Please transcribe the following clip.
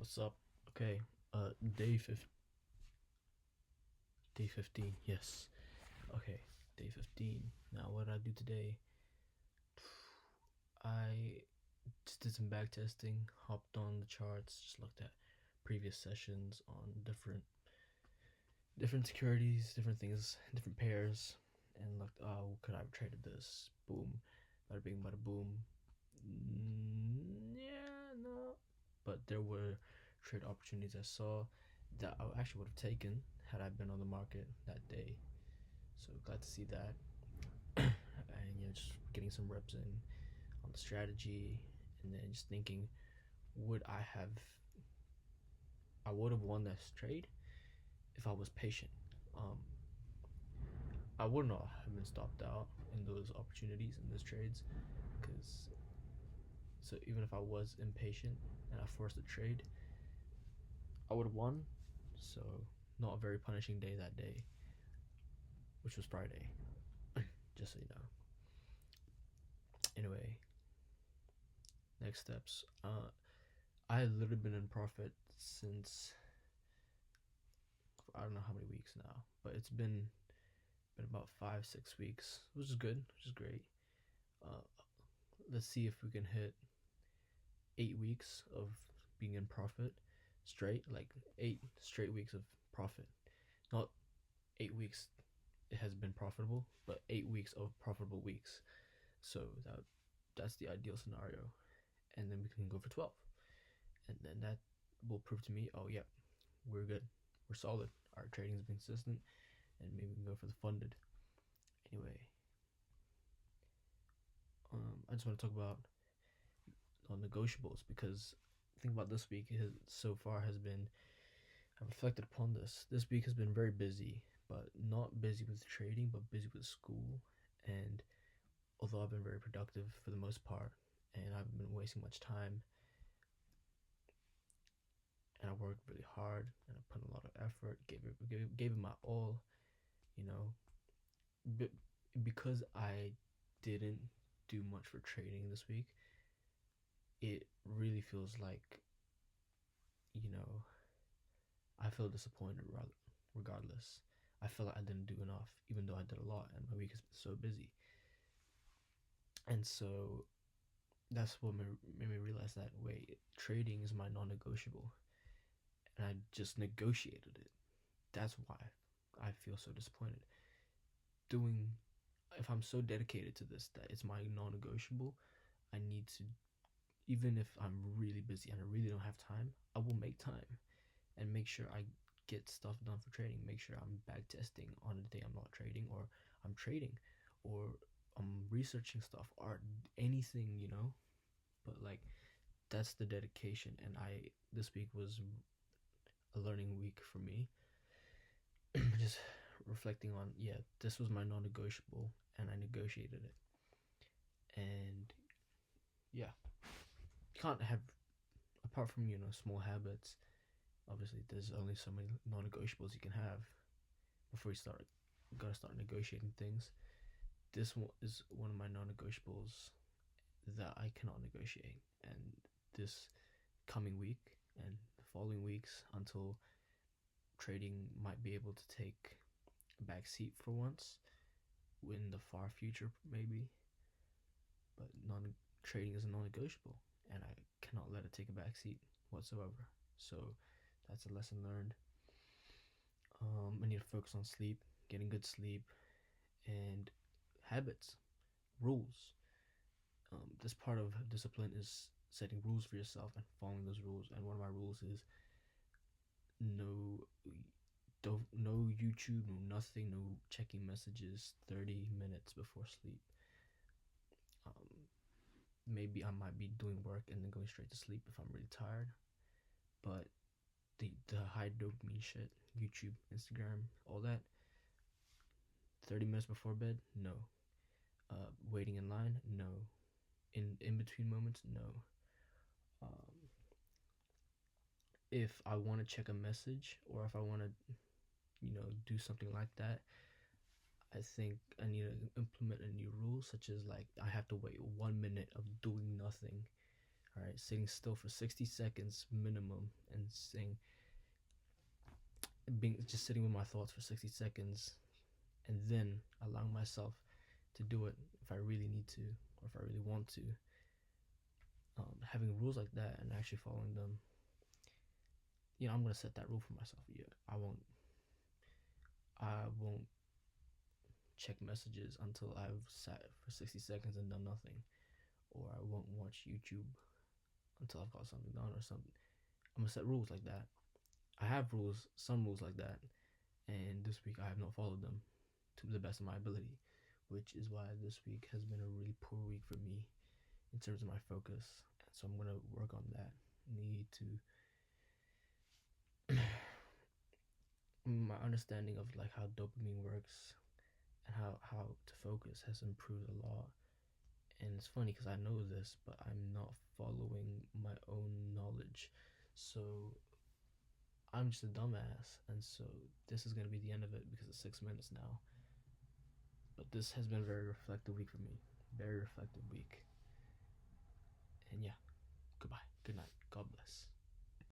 What's up? Okay, day 15. Yes. Okay, day 15. Now, what did I do today? I just did some back testing, hopped on the charts, just looked at previous sessions on different securities, different things, different pairs, and looked. Oh, could I have traded this? Boom, bada bing, bada boom. Yeah, no. But there were trade opportunities I saw that I actually would have taken had I been on the market that day. So glad to see that. And just getting some reps in on the strategy, and then just thinking, would I would have won this trade if I was patient. Um, I would not have been stopped out in those opportunities in those trades, because so even if I was impatient and I forced a trade, I would have won. So not a very punishing day that day, which was Friday, just so you know. Anyway, next steps. I had literally been in profit since I don't know how many weeks now, but it's been about 5-6 weeks, which is good, which is great. Uh, let's see if we can hit 8 weeks of being in profit straight, like 8 straight weeks of profit. Not 8 weeks it has been profitable, but 8 weeks of profitable weeks. So that's the ideal scenario, and then we can go for 12, and then that will prove to me, oh yeah, we're good, we're solid, our trading has been consistent, and maybe we can go for the funded. Anyway, I just want to talk about non-negotiables, because the thing about this week so far has been, I reflected upon this week has been very busy, but not busy with trading, but busy with school. And although I've been very productive for the most part, and I haven't been wasting much time, and I worked really hard, and I put in a lot of effort, gave it my all, you know, but because I didn't do much for trading this week, it really feels like, I feel disappointed regardless. I feel like I didn't do enough, even though I did a lot, and my week has been so busy. And so that's what made me realize that, wait, trading is my non-negotiable, and I just negotiated it. That's why I feel so disappointed. If I'm so dedicated to this that it's my non-negotiable, I need to, even if I'm really busy and I really don't have time, I will make time and make sure I get stuff done for trading. Make sure I'm back testing on the day I'm not trading, or I'm trading, or I'm researching stuff, or anything. But like, that's the dedication, and this week was a learning week for me. Just reflecting on, yeah, this was my non-negotiable, and I negotiated it. And yeah, you can't have, apart from small habits, obviously there's only so many non-negotiables you can have before you gotta start negotiating things. This one is one of my non-negotiables that I cannot negotiate, and this coming week and the following weeks, until trading might be able to take a back seat for once in the far future, maybe, but trading is a non-negotiable, and I cannot let it take a back seat whatsoever. So that's a lesson learned. I need to focus on sleep, getting good sleep, and habits, rules. This part of discipline is setting rules for yourself and following those rules. And one of my rules is no YouTube, no nothing, no checking messages 30 minutes before sleep. Maybe I might be doing work and then going straight to sleep if I'm really tired, but the high dopamine shit, YouTube, Instagram, all that, 30 minutes before bed, no. Waiting in line, no. In between moments, no. If I want to check a message, or if I want to do something like that, I think I need to implement a new rule, such as, like, I have to wait 1 minute of doing nothing. All right, sitting still for 60 seconds minimum, and saying, being just sitting with my thoughts for 60 seconds, and then allowing myself to do it if I really need to or if I really want to. Having rules like that and actually following them, I'm gonna set that rule for myself. Yeah, I won't check messages until I've sat for 60 seconds and done nothing, or I won't watch YouTube until I've got something done or something. I'm gonna set rules like that. I have some rules like that, and this week I have not followed them to the best of my ability, which is why this week has been a really poor week for me in terms of my focus. And so I'm gonna work on that. Need to my understanding of like how dopamine works and how to focus has improved a lot. And it's funny because I know this, but I'm not following my own knowledge. So I'm just a dumbass. And so this is going to be the end of it because it's 6 minutes now. But this has been a very reflective week for me. Very reflective week. And yeah, goodbye. Good night.